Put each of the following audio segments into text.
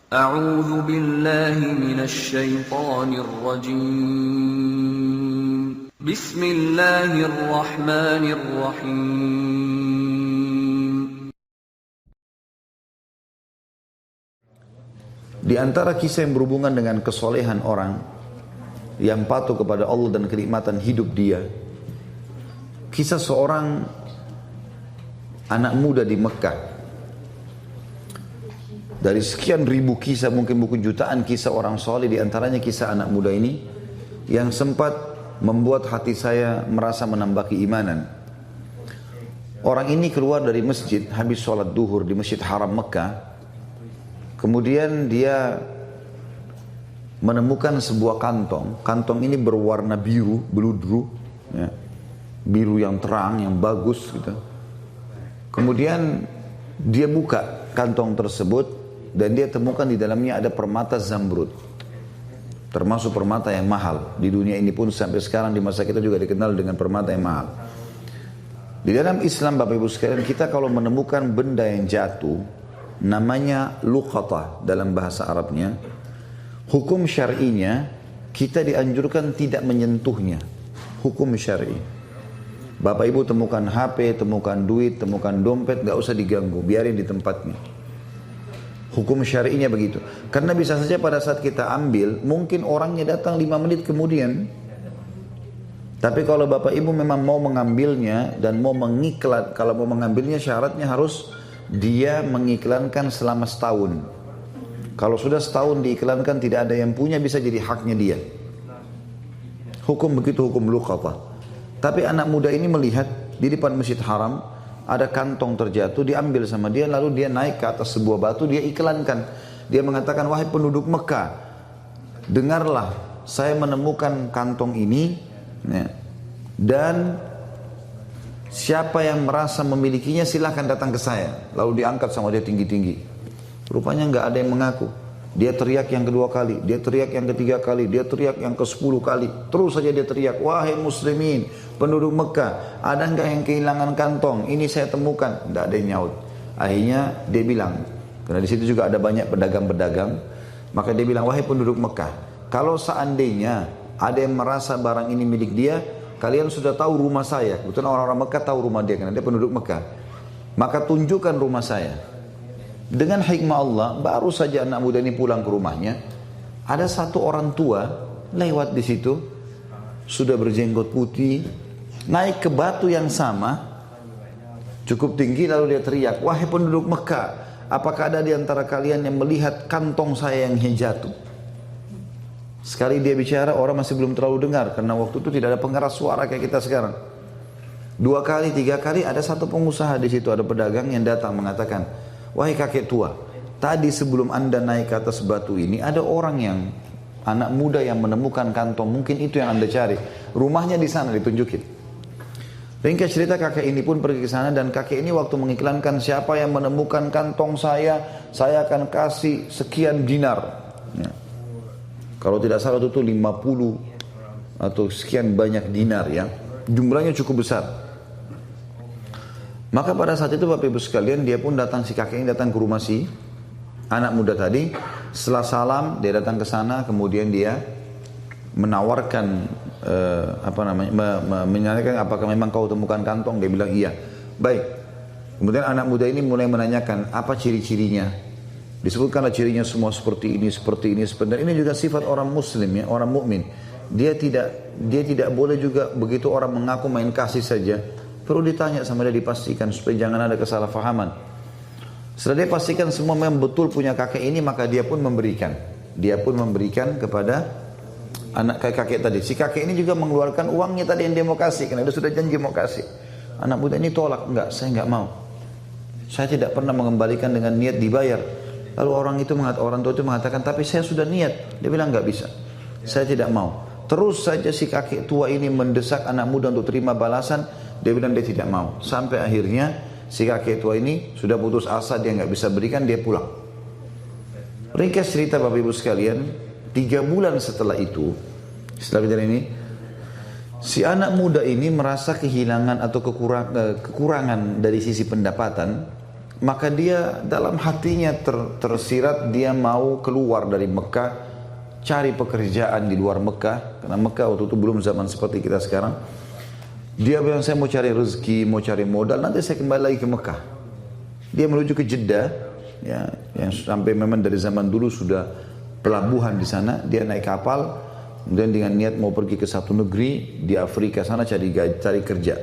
أعوذ بالله من الشيطان الرجيم بسم الله الرحمن الرحيم. Di antara kisah yang berhubungan dengan kesolehan orang yang patuh kepada Allah dan kenikmatan hidup dia, kisah seorang anak muda di Mekah. Dari sekian ribu kisah, mungkin buku jutaan kisah orang soleh, di antaranya kisah anak muda ini yang sempat membuat hati saya merasa menambah keimanan. Orang ini keluar dari masjid habis sholat duhur di Masjid Haram Mekah. Kemudian dia menemukan sebuah kantong. Kantong ini berwarna biru, beludru, ya. Biru yang terang, yang bagus gitu. Kemudian dia buka kantong tersebut dan dia temukan di dalamnya ada permata zamrud. Termasuk permata yang mahal. Di dunia ini pun sampai sekarang di masa kita juga dikenal dengan permata yang mahal. Di dalam Islam, Bapak Ibu sekalian, kita kalau menemukan benda yang jatuh, namanya luqatah dalam bahasa Arabnya. Hukum syar'inya kita dianjurkan tidak menyentuhnya. Hukum syar'i. Bapak Ibu temukan HP, temukan duit, temukan dompet, gak usah diganggu, biarin di tempatnya. Hukum syar'inya begitu. Karena bisa saja pada saat kita ambil, mungkin orangnya datang 5 menit kemudian. Tapi kalau Bapak Ibu memang mau mengambilnya dan mau mengiklan, kalau mau mengambilnya syaratnya harus dia mengiklankan selama setahun. Kalau sudah setahun diiklankan tidak ada yang punya, bisa jadi haknya dia. Hukum begitu, hukum luqatah. Tapi anak muda ini melihat di depan Masjid Haram ada kantong terjatuh, diambil sama dia, lalu dia naik ke atas sebuah batu, dia iklankan. Dia mengatakan, wahai penduduk Mekah, dengarlah, saya menemukan kantong ini, ya, dan siapa yang merasa memilikinya silahkan datang ke saya. Lalu diangkat sama dia tinggi-tinggi. Rupanya nggak ada yang mengaku. Dia teriak yang kedua kali, dia teriak yang ketiga kali, dia teriak yang ke-10 kali. Terus saja dia teriak, wahai muslimin, penduduk Mekah, ada nggak yang kehilangan kantong? Ini saya temukan. Nggak ada yang nyaut. Akhirnya dia bilang, karena di situ juga ada banyak pedagang-pedagang, maka dia bilang, wahai penduduk Mekah, kalau seandainya ada yang merasa barang ini milik dia, kalian sudah tahu rumah saya. Kebetulan orang-orang Mekah tahu rumah dia, karena dia penduduk Mekah. Maka tunjukkan rumah saya. Dengan hikmah Allah, baru saja anak muda ini pulang ke rumahnya, ada satu orang tua lewat di situ, sudah berjenggot putih, naik ke batu yang sama, cukup tinggi, lalu dia teriak, wahai penduduk Mekah, apakah ada di antara kalian yang melihat kantong saya yang jatuh? Sekali dia bicara, orang masih belum terlalu dengar, karena waktu itu tidak ada pengeras suara kayak kita sekarang. 2 kali, 3 kali, ada satu pengusaha di situ, ada pedagang yang datang mengatakan, wahai kakek tua, tadi sebelum anda naik ke atas batu ini, ada orang yang, anak muda yang menemukan kantong, mungkin itu yang anda cari. Rumahnya di sana, ditunjukin. Ringkas cerita, kakek ini pun pergi ke sana, dan kakek ini waktu mengiklankan, siapa yang menemukan kantong saya akan kasih sekian dinar. Ya. Kalau tidak salah itu 50 atau sekian banyak dinar, ya. Jumlahnya cukup besar. Maka pada saat itu Bapak Ibu sekalian, dia pun datang, si kakek ini datang ke rumah si anak muda tadi. Setelah salam, dia datang ke sana, kemudian dia menawarkan menanyakan apakah memang kau temukan kantong. Dia bilang iya. Baik. Kemudian anak muda ini mulai menanyakan apa ciri-cirinya. Disebutkanlah cirinya semua seperti ini, seperti ini, seperti ini. Ini juga sifat orang muslim, ya, orang mukmin. Dia tidak boleh juga begitu orang mengaku main kasih saja. Perlu ditanya sama dia, dipastikan supaya jangan ada kesalahpahaman. Setelah dia pastikan semua memang betul punya kakek ini, maka dia pun memberikan. Dia pun memberikan kepada anak kakek tadi. Si kakek ini juga mengeluarkan uangnya tadi yang dia mau kasih, karena dia sudah janji mau kasih. Anak muda ini tolak, enggak, saya enggak mau. Saya tidak pernah mengembalikan dengan niat dibayar. Lalu orang tua itu mengatakan, tapi saya sudah niat. Dia bilang enggak bisa, saya tidak mau. Terus saja si kakek tua ini mendesak anak muda untuk terima balasan. Dia bilang dia tidak mau. Sampai akhirnya si kakek tua ini sudah putus asa, dia nggak bisa berikan, dia pulang. Ringkas cerita Bapak Ibu sekalian, 3 bulan setelah itu, setelah kejadian ini, si anak muda ini merasa kehilangan atau kekurangan dari sisi pendapatan. maka dia dalam hatinya tersirat dia mau keluar dari Mekah, cari pekerjaan di luar Mekah, karena Mekah waktu itu belum zaman seperti kita sekarang. Dia bilang, saya mau cari rezeki, mau cari modal, nanti saya kembali lagi ke Mekah. Dia menuju ke Jeddah, ya, yang sampai memang dari zaman dulu sudah pelabuhan di sana. Dia naik kapal, kemudian dengan niat mau pergi ke satu negeri di Afrika sana cari kerja.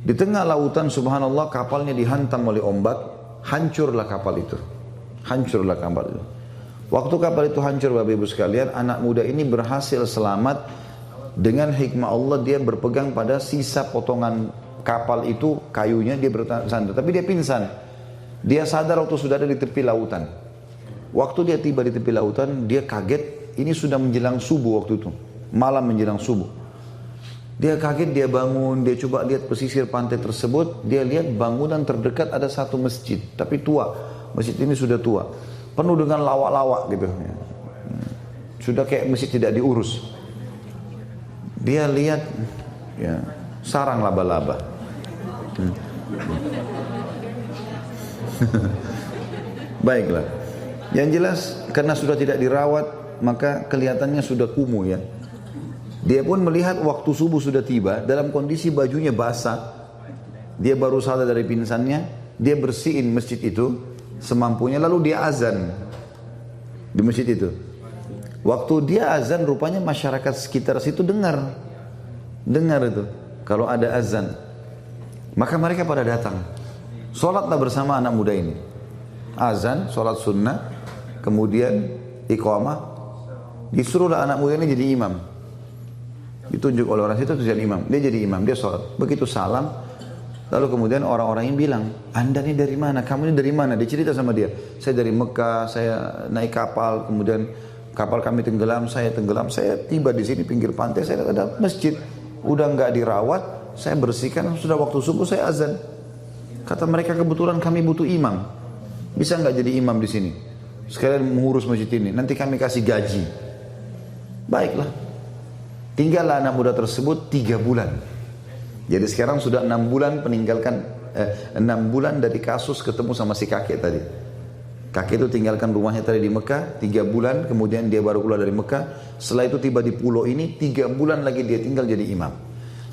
Di tengah lautan, subhanallah, kapalnya dihantam oleh ombak, hancurlah kapal itu. Hancurlah kapal itu. Waktu kapal itu hancur, Bapak Ibu sekalian, anak muda ini berhasil selamat. Dengan hikmah Allah dia berpegang pada sisa potongan kapal itu, kayunya, dia bersandar. Tapi dia pingsan. Dia sadar waktu sudah ada di tepi lautan. Waktu dia tiba di tepi lautan, dia kaget. Ini sudah menjelang subuh waktu itu. Malam menjelang subuh. Dia kaget, dia bangun, dia coba lihat pesisir pantai tersebut. Dia lihat bangunan terdekat ada satu masjid. Tapi tua. Masjid ini sudah tua. Penuh dengan lawak-lawak gitu. Sudah kayak masjid tidak diurus. Dia lihat ya, sarang laba-laba. Baiklah. Yang jelas karena sudah tidak dirawat, maka kelihatannya sudah kumuh ya. Dia pun melihat waktu subuh sudah tiba dalam kondisi bajunya basah. Dia baru sadar dari pingsannya, dia bersihin masjid itu semampunya, lalu dia azan di masjid itu. Waktu dia azan, rupanya masyarakat sekitar situ dengar itu kalau ada azan. Maka mereka pada datang. Sholatlah bersama anak muda ini. Azan, sholat sunnah, kemudian iqamah. Disuruhlah anak muda ini jadi imam. Ditunjuk oleh orang situ jadi imam. Dia jadi imam, dia sholat. Begitu salam, lalu kemudian orang-orang ini bilang, Anda ini dari mana? Kamu ini dari mana? Dia cerita sama dia. Saya dari Mekah, saya naik kapal, kemudian kapal kami tenggelam, saya tiba di sini pinggir pantai, saya ada masjid, udah nggak dirawat, saya bersihkan, sudah waktu subuh saya azan. Kata mereka, kebetulan kami butuh imam, bisa nggak jadi imam di sini? Sekalian mengurus masjid ini, nanti kami kasih gaji. Baiklah, tinggallah anak muda tersebut 3 bulan. Jadi sekarang sudah 6 bulan peninggalkan 6 bulan dari kasus ketemu sama si kakek tadi. Kakek itu tinggalkan rumahnya tadi di Mekah 3 bulan, kemudian dia baru keluar dari Mekah. Setelah itu tiba di pulau ini, 3 bulan lagi dia tinggal jadi imam.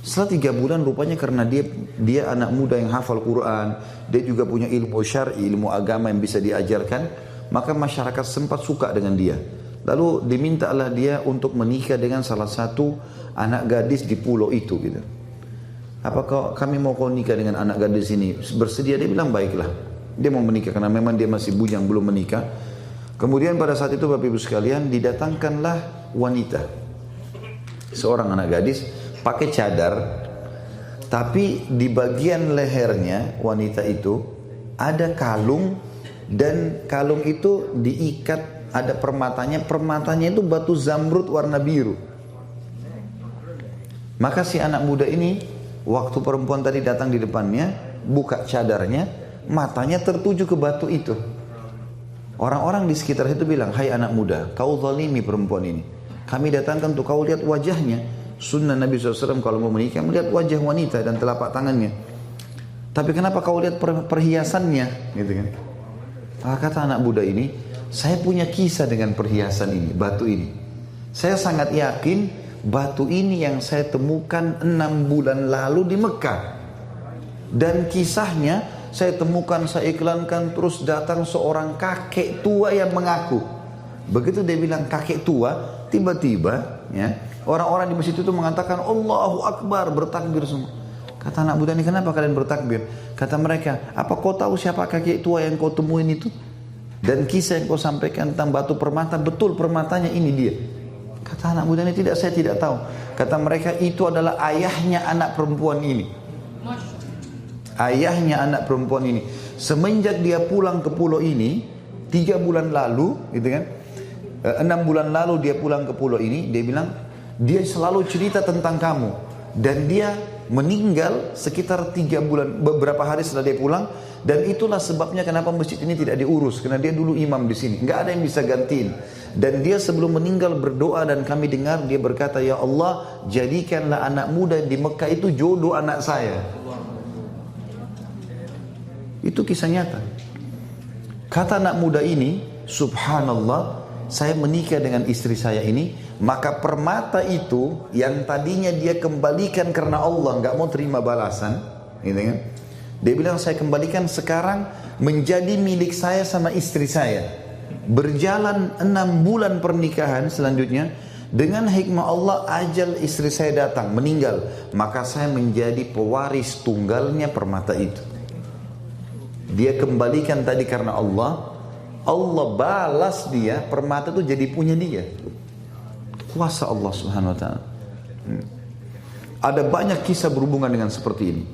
Setelah 3 bulan rupanya karena dia anak muda yang hafal Quran, dia juga punya ilmu syar'i, ilmu agama yang bisa diajarkan, maka masyarakat sempat suka dengan dia. Lalu dimintalah dia untuk menikah dengan salah satu anak gadis di pulau itu gitu. Apakah kami mau kau nikah dengan anak gadis ini? Bersedia? Dia bilang baiklah. Dia mau menikah karena memang dia masih bujang belum menikah. Kemudian pada saat itu Bapak Ibu sekalian didatangkanlah wanita, seorang anak gadis pakai cadar, tapi di bagian lehernya wanita itu ada kalung, dan kalung itu diikat, ada permatanya itu batu zamrud warna biru. Maka si anak muda ini waktu perempuan tadi datang di depannya, buka cadarnya, matanya tertuju ke batu itu. Orang-orang di sekitar itu bilang, hai anak muda, kau zalimi perempuan ini. Kami datangkan untuk kau lihat wajahnya. Sunnah Nabi SAW kalau mau menikah, melihat wajah wanita dan telapak tangannya. Tapi kenapa kau lihat perhiasannya? Gitu kan? Kata anak muda ini, saya punya kisah dengan perhiasan ini, batu ini. Saya sangat yakin batu ini yang saya temukan 6 bulan lalu di Mekah. Dan kisahnya saya temukan, saya iklankan, terus datang seorang kakek tua yang mengaku. Begitu dia bilang kakek tua, tiba-tiba ya, orang-orang di masjid itu mengatakan Allahu Akbar, bertakbir semua. Kata anak muda ini, kenapa kalian bertakbir? Kata mereka, apa kau tahu siapa kakek tua yang kau temuin itu? Dan kisah yang kau sampaikan tentang batu permata, betul permatanya ini dia. Kata anak muda ini, tidak, saya tidak tahu. Kata mereka, itu adalah ayahnya anak perempuan ini. Ayahnya anak perempuan ini. Semenjak dia pulang ke pulau ini 3 bulan lalu gitu kan, 6 bulan lalu dia pulang ke pulau ini, dia bilang dia selalu cerita tentang kamu. Dan dia meninggal sekitar 3 bulan, beberapa hari setelah dia pulang. Dan itulah sebabnya kenapa masjid ini tidak diurus, karena dia dulu imam di sini, nggak ada yang bisa gantiin. Dan dia sebelum meninggal berdoa, dan kami dengar dia berkata, ya Allah, jadikanlah anak muda di Mekah itu jodoh anak saya. Itu kisah nyata. Kata anak muda ini, subhanallah, saya menikah dengan istri saya ini, maka permata itu yang tadinya dia kembalikan karena Allah, nggak mau terima balasan, gitu kan? Dia bilang, saya kembalikan sekarang menjadi milik saya sama istri saya. Berjalan 6 bulan pernikahan selanjutnya, dengan hikmah Allah ajal istri saya datang, meninggal, maka saya menjadi pewaris tunggalnya permata itu. Dia kembalikan tadi karena Allah, Allah balas dia, permata itu jadi punya dia. Kuasa Allah Subhanahu wa ta'ala. Ada banyak kisah berhubungan dengan seperti ini.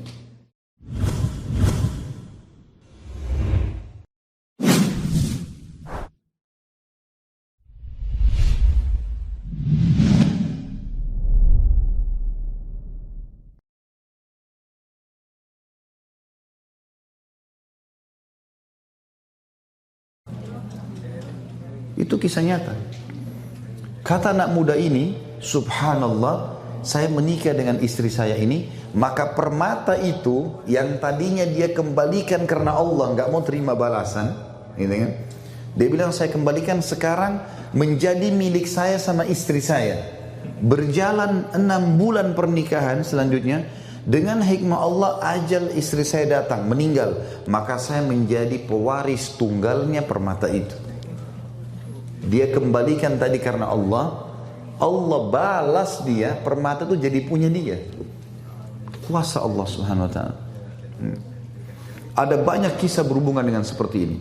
Itu kisah nyata. Kata anak muda ini, subhanallah, saya menikah dengan istri saya ini, maka permata itu yang tadinya dia kembalikan karena Allah, nggak mau terima balasan, gitu kan? Dia bilang, saya kembalikan sekarang menjadi milik saya sama istri saya. Berjalan 6 bulan pernikahan selanjutnya, dengan hikmah Allah ajal istri saya datang, meninggal, maka saya menjadi pewaris tunggalnya permata itu. Dia kembalikan tadi karena Allah, Allah balas dia, permata itu jadi punya dia. Kuasa Allah Subhanahu wa ta'ala. Ada banyak kisah berhubungan dengan seperti ini.